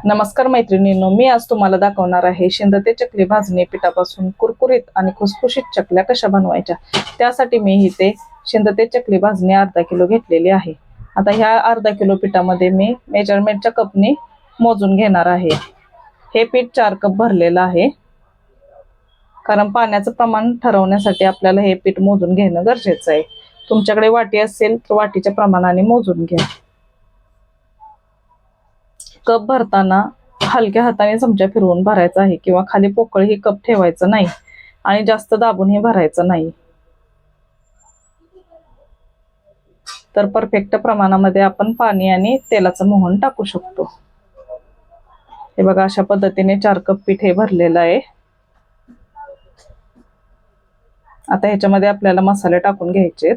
नमस्कार मैत्रिणींनो, मी आज तुम्हाला दाखवणार आहे शेंदते चकली भाजणी पिठापासून कुरकुरीत आणि खुसखुशीत चकल्या कशा बनवायच्या। त्यासाठी मी इथे शेंदते चकली भाजणी अर्धा किलो घेतलेली आहे। आता ह्या अर्धा किलो पिठामध्ये मी मेजरमेंटच्या कपने मोजून घेणार आहे। हे पीठ 4 कप भरलेलं आहे, कारण पाण्याचं प्रमाण ठरवण्यासाठी आपल्याला हे पीठ मोजून घेणं गरजेचं आहे। तुमच्याकडे वाटी असेल तर वाटीच्या प्रमाणाने मोजून घ्या। कप भरताना हलक्या हाताने चमचा फिरवून भरायचा आहे, किंवा खाली पोकळही कप ठेवायचं नाही आणि जास्त दाबूनही भरायचं नाही। तर परफेक्ट प्रमाणामध्ये आपण पाणी आणि तेलाचं मोहन टाकू शकतो। हे बघा, अशा पद्धतीने 4 कप पीठ हे भरलेलं आहे। आता ह्याच्यामध्ये आपल्याला मसाले टाकून घ्यायचे।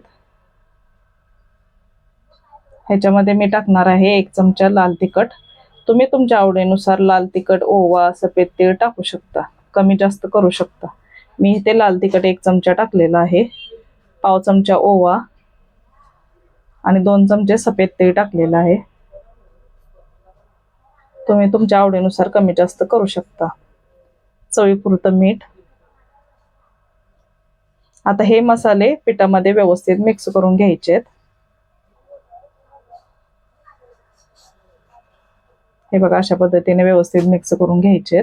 ह्याच्यामध्ये मी टाकणार आहे 1 चमचा लाल तिखट। तुम्ही तुमच्या आवडीनुसार लाल तिखट, ओवा, सफेद तीळ टाकू शकता, कमी जास्त करू शकता। मी इथे लाल तिखट 1 चमचा टाकलेला आहे, पाव चमचा ओवा आणि 2 चमचे सफेद तीळ टाकलेला आहे। तुम्ही तुमच्या आवडीनुसार कमी जास्त करू शकता। चवीपुरतं मीठ। आता हे मसाले पिठामध्ये व्यवस्थित मिक्स करून घ्यायचे। हे बघा, अशा पद्धतीने व्यवस्थित मिक्स करून घ्यायचे।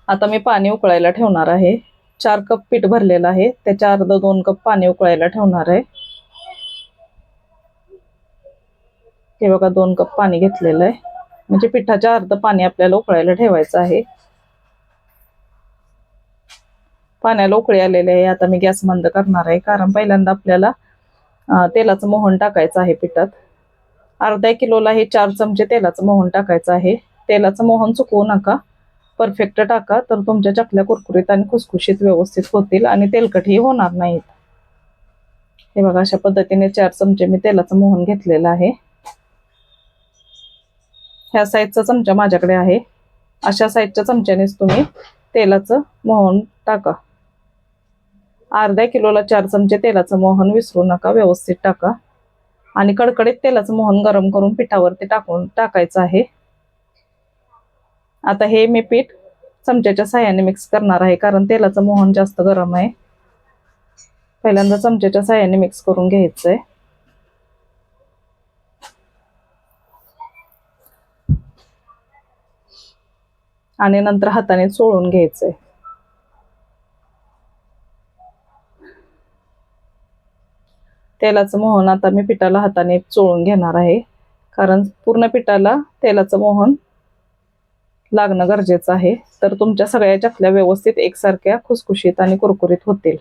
आता मी पाणी उकळायला ठेवणार आहे। 4 कप पीठ भरलेलं आहे, त्याच्या अर्धा 2 कप पाणी उकळायला ठेवणार आहे। हे बघा, 2 कप पाणी घेतलेलं आहे, म्हणजे पिठाच्या अर्ध पाणी आपल्याला उकळायला ठेवायचं आहे। पाण्याला उकळी आलेली आहे। आता मी गॅस बंद करणार आहे, कारण पहिल्यांदा आपल्याला तेलाचं मोहन टाकायचं आहे पिठात। अर्धा किलोला हे 4 चमचे तेलाचं मोहन टाकायचं आहे। तेलाचं मोहन चुकवू नका, परफेक्ट टाका, तर तुमच्या चकल्या कुरकुरीत आणि खुसखुशीत व्यवस्थित होतील आणि तेलकटही होणार नाहीत। हे बघा, अशा पद्धतीने 4 चमचे मी तेलाचं मोहन घेतलेलं आहे। ह्या साईजचा चमचा माझ्याकडे आहे, अशा साईजच्या चमच्यानेच तुम्ही तेलाचं मोहन टाका। अर्ध्या किलोला 4 चमचे तेलाचं मोहन विसरू नका, व्यवस्थित टाका। आणि कडकडीत तेलाचं मोहन गरम करून पिठावरती टाकायचं आहे। आता हे मी पीठ चमच्याच्या साहाय्याने मिक्स करणार आहे, कारण तेलाचं मोहन जास्त गरम आहे। पहिल्यांदा चमच्याच्या साहाय्याने मिक्स करून घ्यायचंय। आणि नंतर हाताने चोळून घ्यायचंय। तेलाचं मोहन आता मी पिठाला हाताने चोळून घेणार आहे, कारण पूर्ण पिठाला तेलाचं मोहन लागणं गरजेचं आहे, तर तुमच्या सगळ्या चकल्या व्यवस्थित एकसारख्या खुसखुशीत आणि कुरकुरीत होतील।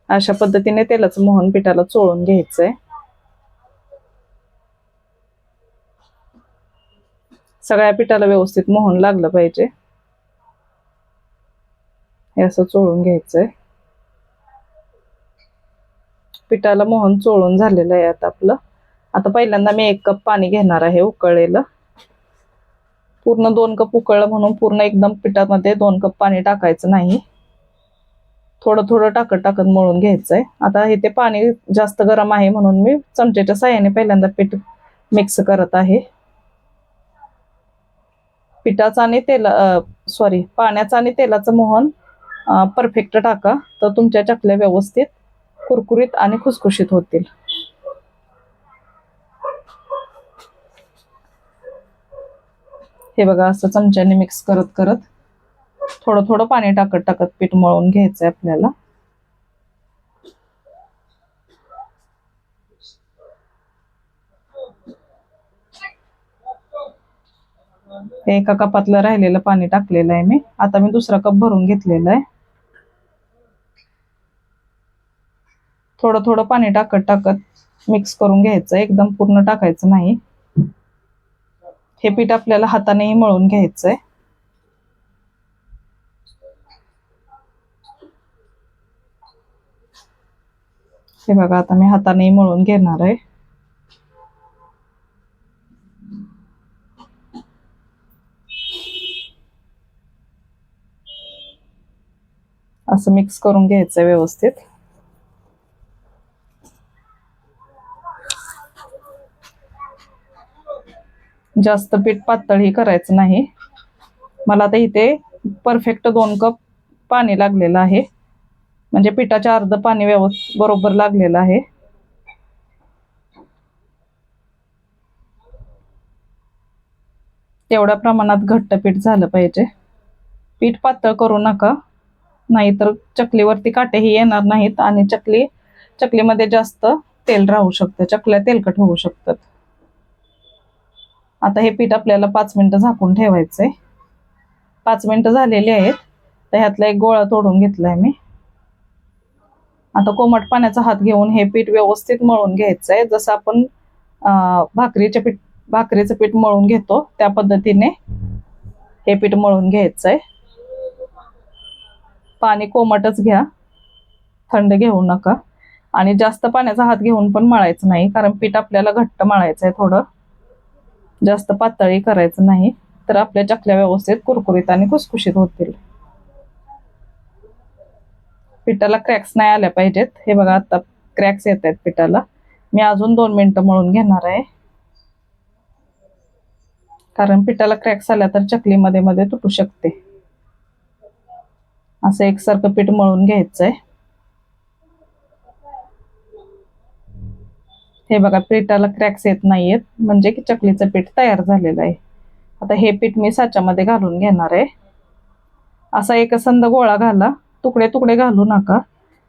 अशा पद्धतीने तेलाचं मोहन पिठाला चोळून घ्यायचंय। सगळ्या पिठाला व्यवस्थित मोहन लागलं पाहिजे, हे असं चोळून घ्यायचंय। पिठाला मोहन चोळून झालेलं आहे आता आपलं। आता पहिल्यांदा मी 1 कप पाणी घेणार आहे उकळलेलं। पूर्ण 2 कप उकळलं म्हणून पूर्ण एकदम पिठामध्ये 2 कप पाणी टाकायचं नाही, थोडं थोडं टाकत मळून घ्यायचंय। आता हे ते पाणी जास्त गरम आहे, म्हणून मी चमच्याच्या साहाय्याने पहिल्यांदा पीठ मिक्स करत आहे। पाण्याचं आणि तेलाचं मोहन परफेक्ट टाका, तर तुमच्या चकल्या व्यवस्थित कुरकुरीत आणि खुसखुशीत होतील। हे बघा, असं चमच्याने मिक्स करत करत थोडं थोडं पाणी टाकत पीठ मळून घ्यायचंय आपल्याला। एका कपातलं राहिलेलं पाणी टाकलेलं आहे मी, आता मी दुसरा कप भरून घेतलेला आहे। थोडं थोडं पाणी टाकत मिक्स करून घ्यायचं, एकदम पूर्ण टाकायचं नाही। हे पीठ आपल्याला हातानेही मळून घ्यायचंय। हे बघा, आता मी हातानेही मळून घेणार आहे। असं मिक्स करून घ्यायचंय व्यवस्थित। जास्त पीठ पातळही करायचं नाही. मला आता इथे परफेक्ट 2 कप पाणी लागलेलं आहे, म्हणजे पिठाच्या अर्ध पाणी बरोबर लागलेलं आहे. तेवढ्या प्रमाणात घट्ट पीठ झालं पाहिजे. पीठ पातळ करू नका, नाहीतर चकलीवरती काटेही येणार नाहीत आणि चकलीमध्ये जास्त तेल राहू शकतं, चकल्या तेलकट होऊ शकतात. आता हे पीठ आपल्याला 5 मिनिटं झाकून ठेवायचंय. 5 मिनिटं झालेली आहेत. तर ह्यातला एक गोळा तोडून घेतलाय मी. आता कोमट पाण्याचा हात घेऊन हे पीठ व्यवस्थित मळून घ्यायचंय. जसं आपण भाकरीचं पीठ मळून घेतो त्या पद्धतीने हे पीठ मळून घ्यायचंय. पाणी कोमटच घ्या, थंड घेऊ नका. आणि जास्त पाण्याचा हात घेऊन पण मळायचं नाही, कारण पीठ आपल्याला घट्ट मळायचंय, थोडं जास्त पातळी करायचं नाही, तर आपल्या चकल्या व्यवस्थित कुरकुरीत आणि खुसखुशीत होतील. पिठाला क्रॅक्स नाही आल्या पाहिजेत. हे बघा, आता क्रॅक्स येत आहेत पिठाला. मी अजून 2 मिनिटं मळून घेणार आहे, कारण पिठाला क्रॅक्स आल्या तर चकली मध्ये मध्ये तुटू शकते. असं एकसारखं पीठ मळून घ्यायचंय. हे बघा, पिठाला क्रॅक्स येत नाहीयेत, म्हणजे की चकलीचं पीठ तयार झालेलं आहे. आता हे पीठ मी साच्यामध्ये घालून घेणार आहे. असा एकसंध गोळा घाला, तुकडे तुकडे घालू नका,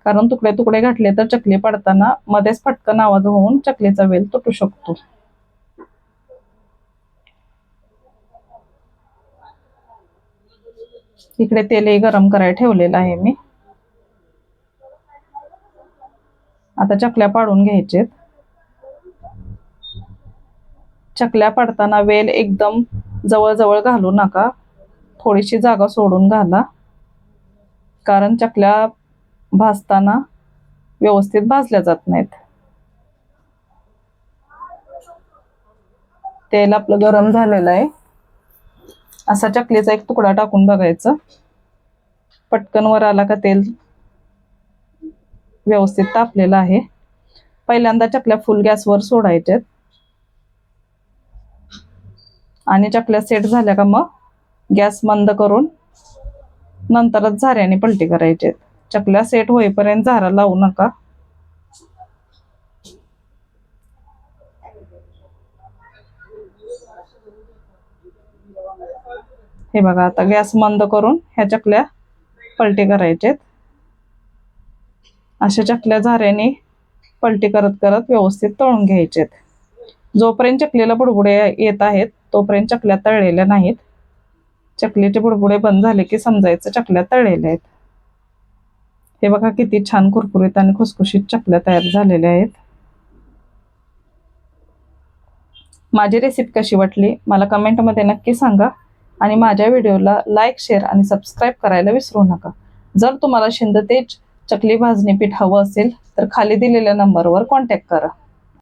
कारण तुकडे तुकडे घातले तर चकली पडताना मध्येच फटकन आवाज होऊन चकलीचा वेल तुटू शकतो. इकडे तेलही गरम करायला ठेवलेलं आहे मी. आता चकल्या पाडून घ्यायचेत. चकल्या पाडताना वेल एकदम जवळ जवळ घालू नका, थोडीशी जागा सोडून घाला, कारण चकल्या भाजताना व्यवस्थित भाजल्या जात नाहीत. तेल आपलं गरम झालेलं आहे. असा चकलीचा एक तुकडा टाकून बघायचा, पटकन वर आला का तेल व्यवस्थित तापलेलं आहे. पहिल्यांदा चकल्या फुल गॅसवर सोडायच्यात आणि चकल्या सेट झाल्या का मग गॅस मंद करून नंतरच झाऱ्याने पलटी करायचे. चकल्या सेट होईपर्यंत झारा लावू नका. हे बघा, आता गॅस मंद करून ह्या चकल्या पलटी करायचे. अशा चकल्या झाऱ्याने पलटी करत करत व्यवस्थित तळून घ्यायचे. जोपर्यंत चकलीला बुडबुडे येत आहेत तोपर्यंत चकल्या तळलेल्या नाहीत. चकलीचे बुडबुडे बंद झाले की समजायचं चकल्या तळलेल्या आहेत. हे बघा, किती छान कुरकुरीत आणि खुसखुशीत चकल्या तयार झालेल्या आहेत. माझी रेसिपी कशी वाटली मला कमेंटमध्ये नक्की सांगा, आणि माझ्या व्हिडिओला लाईक, शेअर आणि सबस्क्राईब करायला विसरू नका. जर तुम्हाला शिंदतेज चकली भाजणी पीठ हवं असेल तर खाली दिलेल्या नंबरवर कॉन्टॅक्ट करा.